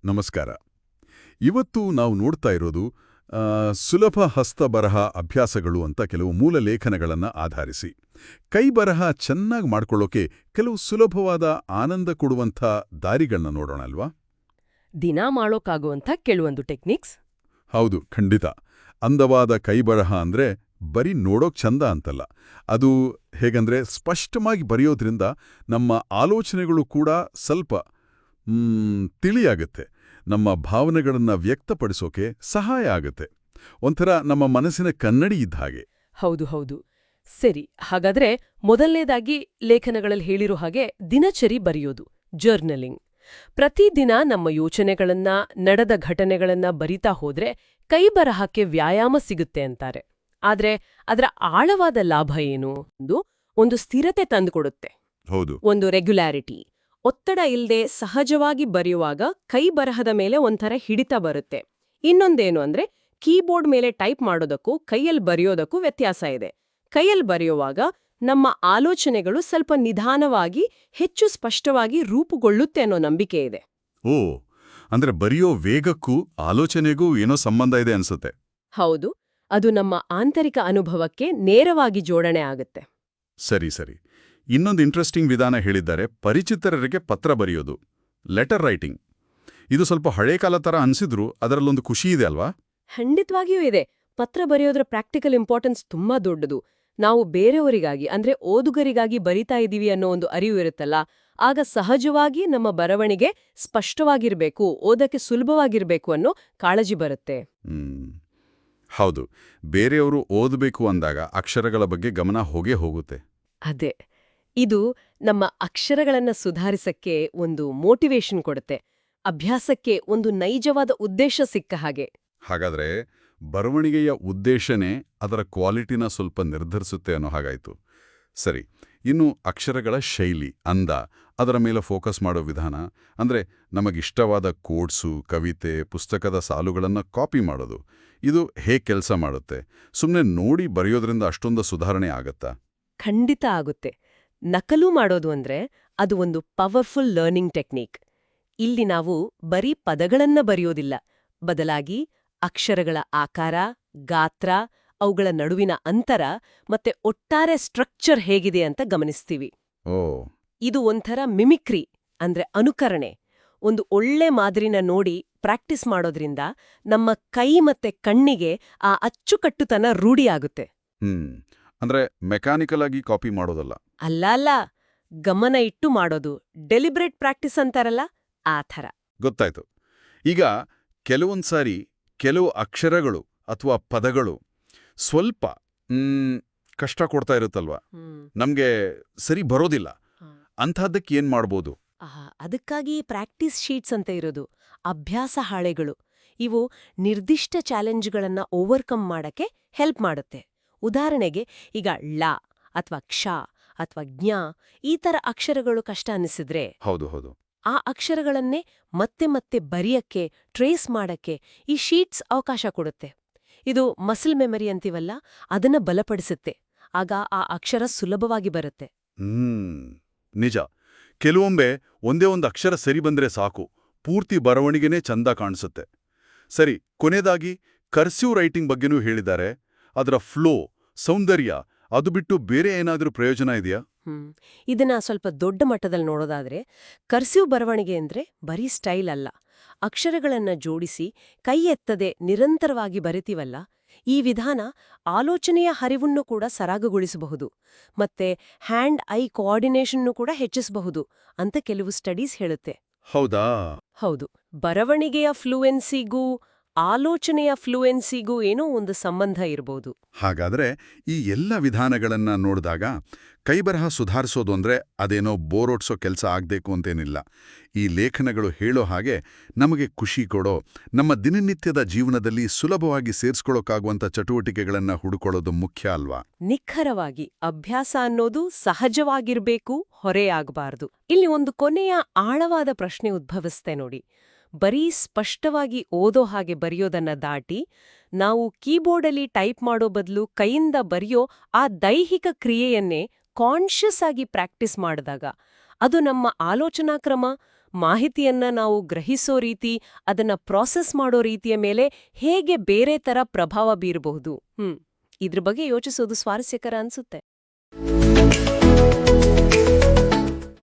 ನಮಸ್ಕಾರ. ಇವತ್ತು ನಾವು ನೋಡ್ತಾ ಇರೋದು ಸುಲಭ ಹಸ್ತಬರಹ ಅಭ್ಯಾಸಗಳು ಅಂತ ಕೆಲವು ಮೂಲ ಲೇಖನಗಳನ್ನು ಆಧರಿಸಿ ಕೈ ಬರಹ ಚೆನ್ನಾಗಿ ಮಾಡ್ಕೊಳ್ಳೋಕೆ ಕೆಲವು ಸುಲಭವಾದ ಆನಂದ ಕೊಡುವಂಥ ದಾರಿಗಳನ್ನ ನೋಡೋಣ ಅಲ್ವಾ? ದಿನಾ ಮಾಡೋಕ್ಕಾಗುವಂಥ ಕೆಲವೊಂದು ಟೆಕ್ನಿಕ್ಸ್. ಹೌದು, ಖಂಡಿತ. ಅಂದವಾದ ಕೈಬರಹ ಅಂದ್ರೆ ಬರೀ ನೋಡೋಕ್ ಚಂದ ಅಂತಲ್ಲ. ಅದು ಹೇಗಂದ್ರೆ ಸ್ಪಷ್ಟವಾಗಿ ಬರೆಯೋದ್ರಿಂದ ನಮ್ಮ ಆಲೋಚನೆಗಳು ಕೂಡ ಸ್ವಲ್ಪ ತಿಳಿಯಾಗುತ್ತೆ. ನಮ್ಮ ಭಾವನೆಗಳನ್ನು ವ್ಯಕ್ತಪಡಿಸೋಕೆ ಸಹಾಯ ಆಗುತ್ತೆ. ಒಂಥರ ನಮ್ಮ ಮನಸ್ಸಿನ ಕನ್ನಡಿ ಇದ್ದ ಹಾಗೆ. ಹೌದು ಹೌದು. ಸರಿ, ಹಾಗಾದ್ರೆ ಮೊದಲನೇದಾಗಿ ಲೇಖನಗಳಲ್ಲಿ ಹೇಳಿರೋ ಹಾಗೆ ದಿನಚರಿ ಬರೆಯೋದು, ಜರ್ನಲಿಂಗ್. ಪ್ರತಿದಿನ ನಮ್ಮ ಯೋಚನೆಗಳನ್ನ, ನಡೆದ ಘಟನೆಗಳನ್ನ ಬರಿತಾ ಹೋದ್ರೆ ಕೈಬರಹಕ್ಕೆ ವ್ಯಾಯಾಮ ಸಿಗುತ್ತೆ ಅಂತಾರೆ. ಆದ್ರೆ ಅದರ ಆಳವಾದ ಲಾಭ ಏನು? ಒಂದು ಸ್ಥಿರತೆ ತಂದುಕೊಡುತ್ತೆ. ಹೌದು, ಒಂದು ರೆಗ್ಯುಲಾರಿಟಿ. ಒತ್ತಡ ಇಲ್ಲದೆ ಸಹಜವಾಗಿ ಬರೆಯುವಾಗ ಕೈ ಬರಹದ ಮೇಲೆ ಒಂಥರ ಹಿಡಿತ ಬರುತ್ತೆ. ಇನ್ನೊಂದೇನು ಅಂದ್ರೆ ಕೀಬೋರ್ಡ್ ಮೇಲೆ ಟೈಪ್ ಮಾಡೋದಕ್ಕೂ ಕೈಯಲ್ಲಿ ಬರೆಯೋದಕ್ಕೂ ವ್ಯತ್ಯಾಸ ಇದೆ. ಕೈಯಲ್ಲಿ ಬರೆಯುವಾಗ ನಮ್ಮ ಆಲೋಚನೆಗಳು ಸ್ವಲ್ಪ ನಿಧಾನವಾಗಿ, ಹೆಚ್ಚು ಸ್ಪಷ್ಟವಾಗಿ ರೂಪುಗೊಳ್ಳುತ್ತೆ ಅನ್ನೋ ನಂಬಿಕೆ ಇದೆ. ಓ, ಅಂದ್ರೆ ಬರೆಯೋ ವೇಗಕ್ಕೂ ಆಲೋಚನೆಗೂ ಏನೋ ಸಂಬಂಧ ಇದೆ ಅನ್ಸುತ್ತೆ. ಹೌದು, ಅದು ನಮ್ಮ ಆಂತರಿಕ ಅನುಭವಕ್ಕೆ ನೇರವಾಗಿ ಜೋಡಣೆ ಆಗುತ್ತೆ. ಸರಿ ಸರಿ. ಇನ್ನೊಂದು ಇಂಟ್ರೆಸ್ಟಿಂಗ್ ವಿಧಾನ ಹೇಳಿದ್ದಾರೆ, ಪರಿಚಿತರಿಗೆ ಪತ್ರ ಬರೆಯೋದು, ಲೆಟರ್ ರೈಟಿಂಗ್. ಇದು ಸ್ವಲ್ಪ ಹಳೇ ಕಾಲ ಥರ ಅನ್ಸಿದ್ರು ಅದರಲ್ಲೊಂದು ಖುಷಿ ಇದೆ ಅಲ್ವಾ? ಖಂಡಿತವಾಗಿಯೂ ಇದೆ. ಪತ್ರ ಬರೆಯೋದ್ರ ಪ್ರಾಕ್ಟಿಕಲ್ ಇಂಪಾರ್ಟೆನ್ಸ್ ತುಂಬಾ ದೊಡ್ಡದು. ನಾವು ಬೇರೆಯವರಿಗಾಗಿ, ಅಂದ್ರೆ ಓದುಗರಿಗಾಗಿ ಬರಿತಾ ಇದೀವಿ ಅನ್ನೋ ಒಂದು ಅರಿವು ಇರುತ್ತಲ್ಲ, ಆಗ ಸಹಜವಾಗಿ ನಮ್ಮ ಬರವಣಿಗೆ ಸ್ಪಷ್ಟವಾಗಿರ್ಬೇಕು, ಓದಕ್ಕೆ ಸುಲಭವಾಗಿರ್ಬೇಕು ಅನ್ನೋ ಕಾಳಜಿ ಬರುತ್ತೆ. ಹೌದು, ಬೇರೆಯವರು ಓದಬೇಕು ಅಂದಾಗ ಅಕ್ಷರಗಳ ಬಗ್ಗೆ ಗಮನ ಹೋಗೇ ಹೋಗುತ್ತೆ. ಅದೇ, ಇದು ನಮ್ಮ ಅಕ್ಷರಗಳನ್ನ ಸುಧಾರಿಸಕ್ಕೆ ಒಂದು ಮೋಟಿವೇಶನ್ ಕೊಡುತ್ತೆ. ಅಭ್ಯಾಸಕ್ಕೆ ಒಂದು ನೈಜವಾದ ಉದ್ದೇಶ ಸಿಕ್ಕ ಹಾಗೆ. ಹಾಗಾದ್ರೆ ಬರವಣಿಗೆಯ ಉದ್ದೇಶನೇ ಅದರ ಕ್ವಾಲಿಟಿನ ಸ್ವಲ್ಪ ನಿರ್ಧರಿಸುತ್ತೆ ಅನ್ನೋ ಹಾಗಾಯ್ತು. ಸರಿ, ಇನ್ನು ಅಕ್ಷರಗಳ ಶೈಲಿ, ಅಂದ, ಅದರ ಮೇಲೆ ಫೋಕಸ್ ಮಾಡೋ ವಿಧಾನ, ಅಂದ್ರೆ ನಮಗಿಷ್ಟವಾದ ಕೋಡ್ಸು, ಕವಿತೆ, ಪುಸ್ತಕದ ಸಾಲುಗಳನ್ನು ಕಾಪಿ ಮಾಡೋದು, ಇದು ಹೇಗೆ ಕೆಲಸ ಮಾಡುತ್ತೆ? ಸುಮ್ಮನೆ ನೋಡಿ ಬರೆಯೋದ್ರಿಂದ ಅಷ್ಟೊಂದು ಸುಧಾರಣೆ ಆಗತ್ತಾ? ಖಂಡಿತ ಆಗುತ್ತೆ. ನಕಲು ಮಾಡೋದು ಅಂದ್ರೆ ಅದು ಒಂದು ಪವರ್ಫುಲ್ ಲರ್ನಿಂಗ್ ಟೆಕ್ನಿಕ್. ಇಲ್ಲಿ ನಾವು ಬರೀ ಪದಗಳನ್ನ ಬರೆಯೋದಿಲ್ಲ, ಬದಲಾಗಿ ಅಕ್ಷರಗಳ ಆಕಾರ, ಗಾತ್ರ, ಅವುಗಳ ನಡುವಿನ ಅಂತರ ಮತ್ತೆ ಒಟ್ಟಾರೆ ಸ್ಟ್ರಕ್ಚರ್ ಹೇಗಿದೆ ಅಂತ ಗಮನಿಸ್ತೀವಿ. ಇದು ಒಂಥರ ಮಿಮಿಕ್ರಿ, ಅಂದ್ರೆ ಅನುಕರಣೆ. ಒಂದು ಒಳ್ಳೆ ಮಾದರಿನ ನೋಡಿ ಪ್ರಾಕ್ಟೀಸ್ ಮಾಡೋದ್ರಿಂದ ನಮ್ಮ ಕೈ ಮತ್ತೆ ಕಣ್ಣಿಗೆ ಆ ಅಚ್ಚುಕಟ್ಟುತನ ರೂಢಿಯಾಗುತ್ತೆ. ಅಂದ್ರೆ ಮೆಕ್ಯಾನಿಕಲ್ ಆಗಿ ಕಾಪಿ ಮಾಡೋದಲ್ಲ. ಅಲ್ಲ, ಗಮನ ಇಟ್ಟು ಮಾಡೋದು, ಡೆಲಿಬ್ರೇಟ್ ಪ್ರಾಕ್ಟೀಸ್ ಅಂತಾರಲ್ಲ, ಆ ಥರ. ಗೊತ್ತಾಯ್ತು. ಈಗ ಕೆಲವೊಂದ್ಸಾರಿ ಕೆಲವು ಅಕ್ಷರಗಳು ಅಥವಾ ಪದಗಳು ಸ್ವಲ್ಪ ಕಷ್ಟ ಕೊಡ್ತಾ ಇರುತ್ತಲ್ವಾ, ನಮ್ಗೆ ಸರಿ ಬರೋದಿಲ್ಲ. ಅಂಥದ್ದಕ್ಕೆ ಏನ್ ಮಾಡ್ಬೋದು? ಅದಕ್ಕಾಗಿ ಪ್ರಾಕ್ಟೀಸ್ ಶೀಟ್ಸ್ ಅಂತ ಇರೋದು, ಅಭ್ಯಾಸ ಹಾಳೆಗಳು. ಇವು ನಿರ್ದಿಷ್ಟ ಚಾಲೆಂಜ್ಗಳನ್ನ ಓವರ್ಕಮ್ ಮಾಡಕ್ಕೆ ಹೆಲ್ಪ್ ಮಾಡುತ್ತೆ. ಉದಾಹರಣೆಗೆ, ಈಗ ಳ ಅಥವಾ ಕ್ಷ ಅಥವಾ ಜ್ಞ ಈ ಥರ ಅಕ್ಷರಗಳು ಕಷ್ಟ ಅನಿಸಿದ್ರೆ, ಹೌದು, ಆ ಅಕ್ಷರಗಳನ್ನೇ ಮತ್ತೆ ಮತ್ತೆ ಬರೆಯಕ್ಕೆ, ಟ್ರೇಸ್ ಮಾಡಕ್ಕೆ ಈ ಶೀಟ್ಸ್ ಅವಕಾಶ ಕೊಡುತ್ತೆ. ಇದು ಮಸಲ್ ಮೆಮರಿ ಅಂತೀವಲ್ಲ, ಅದನ್ನ ಬಲಪಡಿಸುತ್ತೆ. ಆಗ ಆ ಅಕ್ಷರ ಸುಲಭವಾಗಿ ಬರುತ್ತೆ. ನಿಜ. ಕೆಲವೊಮ್ಮೆ ಒಂದೇ ಒಂದು ಅಕ್ಷರ ಸರಿ ಬಂದ್ರೆ ಸಾಕು, ಪೂರ್ತಿ ಬರವಣಿಗೆನೇ ಚಂದ ಕಾಣಿಸುತ್ತೆ. ಸರಿ, ಕೊನೆಯದಾಗಿ ಕರ್ಸಿವ್ ರೈಟಿಂಗ್ ಬಗ್ಗೆನೂ ಹೇಳಿದ್ದಾರೆ. ಅದರ ಫ್ಲೋ, ಸೌಂದರ್ಯ, ಅದು ಬಿಟ್ಟು ಬೇರೆ ಏನಾದರೂ ಪ್ರಯೋಜನ ಇದೆಯಾ? ಇದನ್ನ ಸ್ವಲ್ಪ ದೊಡ್ಡ ಮಟ್ಟದಲ್ಲಿ ನೋಡೋದಾದ್ರೆ, ಕರ್ಸಿವ್ ಬರವಣಿಗೆ ಅಂದ್ರೆ ಬರೀ ಸ್ಟೈಲ್ ಅಲ್ಲ. ಅಕ್ಷರಗಳನ್ನ ಜೋಡಿಸಿ ಕೈ ಎತ್ತದೆ ನಿರಂತರವಾಗಿ ಬರಿತೀವಲ್ಲ, ಈ ವಿಧಾನ ಆಲೋಚನೆಯ ಹರಿವನ್ನು ಕೂಡ ಸರಾಗಗೊಳಿಸಬಹುದು ಮತ್ತೆ ಹ್ಯಾಂಡ್ ಐ ಕೋಆರ್ಡಿನೇಷನ್ನು ಕೂಡ ಹೆಚ್ಚಿಸಬಹುದು ಅಂತ ಕೆಲವು ಸ್ಟಡೀಸ್ ಹೇಳುತ್ತೆ. ಹೌದಾ? ಹೌದು. ಬರವಣಿಗೆಯ ಫ್ಲೂಯೆನ್ಸಿಗೂ ಆಲೋಚನೆಯ ಫ್ಲೂಯೆನ್ಸಿಗೂ ಏನೋ ಒಂದು ಸಂಬಂಧ ಇರಬಹುದು. ಹಾಗಾದ್ರೆ ಈ ಎಲ್ಲ ವಿಧಾನಗಳನ್ನ ನೋಡಿದಾಗ ಕೈಬರಹ ಸುಧಾರಿಸೋದು ಅಂದ್ರೆ ಅದೇನೋ ಬೋರೋಡ್ಸೋ ಕೆಲಸ ಆಗ್ಬೇಕು ಅಂತೇನಿಲ್ಲ. ಈ ಲೇಖನಗಳು ಹೇಳೋ ಹಾಗೆ ನಮಗೆ ಖುಷಿ ಕೊಡೋ, ನಮ್ಮ ದಿನನಿತ್ಯದ ಜೀವನದಲ್ಲಿ ಸುಲಭವಾಗಿ ಸೇರಿಸ್ಕೊಳ್ಳೋಕ್ಕಾಗುವಂಥ ಚಟುವಟಿಕೆಗಳನ್ನ ಹುಡುಕೊಳ್ಳೋದು ಮುಖ್ಯ ಅಲ್ವಾ? ನಿಖರವಾಗಿ. ಅಭ್ಯಾಸ ಅನ್ನೋದು ಸಹಜವಾಗಿರ್ಬೇಕು, ಹೊರೆಯಾಗಬಾರ್ದು. ಇಲ್ಲಿ ಒಂದು ಕೊನೆಯ ಆಳವಾದ ಪ್ರಶ್ನೆ ಉದ್ಭವಿಸ್ತೆ ನೋಡಿ. ಬರೀ ಸ್ಪಷ್ಟವಾಗಿ ಓದೋ ಹಾಗೆ ಬರೆಯೋದನ್ನ ದಾಟಿ ನಾವು ಕೀಬೋರ್ಡಲ್ಲಿ ಟೈಪ್ ಮಾಡೋ ಬದಲು ಕೈಯಿಂದ ಬರೆಯೋ ಆ ದೈಹಿಕ ಕ್ರಿಯೆಯನ್ನೇ ಕಾನ್ಷಿಯಸ್ ಆಗಿ ಪ್ರಾಕ್ಟೀಸ್ ಮಾಡಿದಾಗ ಅದು ನಮ್ಮ ಆಲೋಚನಾ ಕ್ರಮ ಮಾಹಿತಿಯನ್ನ ನಾವು ಗ್ರಹಿಸೋ ರೀತಿ, ಅದನ್ನ ಪ್ರಾಸೆಸ್ ಮಾಡೋ ರೀತಿಯ ಮೇಲೆ ಹೇಗೆ ಬೇರೆ ತರ ಪ್ರಭಾವ ಬೀರಬಹುದು? ಇದ್ರ ಬಗ್ಗೆ ಯೋಚಿಸೋದು ಸ್ವಾರಸ್ಯಕರ ಅನ್ಸುತ್ತೆ.